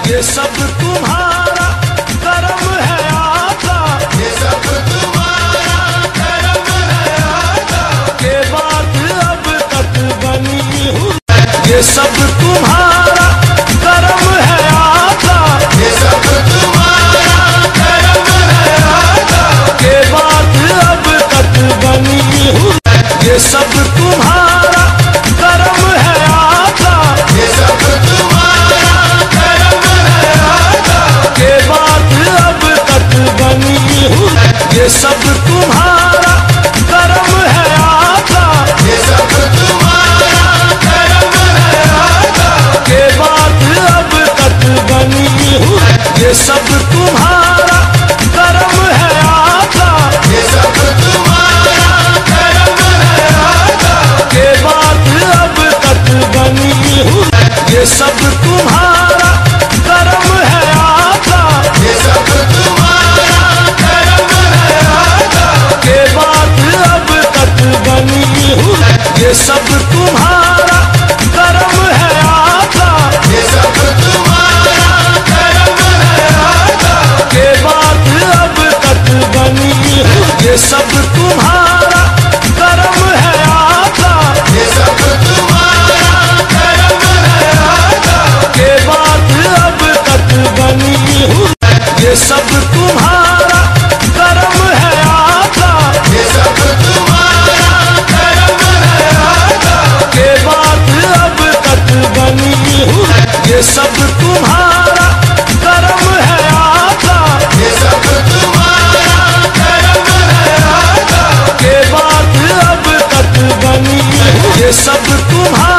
ये सब तुम्हारा करम है आका, ये सब तुम्हारा करम है आका, के बात अब तक बनी हूँ। ये सब तुम्हारा करम है आका, ये सब तुम्हारा करम है आका, के बात अब तक बनी हूँ। ये सब तुम्हारा करम है आका, ये सब तुम्हारा करम है आका, के बात अब तक बनी हूँ। ये सब तुम्हारा करम है आका, ये सब तुम्हारा करम है आका, के बात अब तक बनी हूँ। ये सब तुम्हारा करम है आका, ये सब तुम्हारा करम है आका, के बात अब तक बनी हूँ। ये सब तुम्हारा करम है आका, ये सब तुम्हारा करम है आका, के बात अब तक बनी हूँ। ये सब तुम्हारा करम है आका, ये सब तुम्हारा करम है आका, के बात अब तक बनी हूँ। ये सब तुम्हारा करम है आका, ये सब तुम्हारा करम है आका, के बात अब तक बनी हूँ। ये सब तुम्हारा करम है आका, ये सब तुम्हारा करम है आका, के बात अब तक बनी हूँ। ये सब तुम्हारा करम है आका, ये सब तुम्हारा करम है आका, के बात अब तक बनी हूँ। ये सब तुम्हारा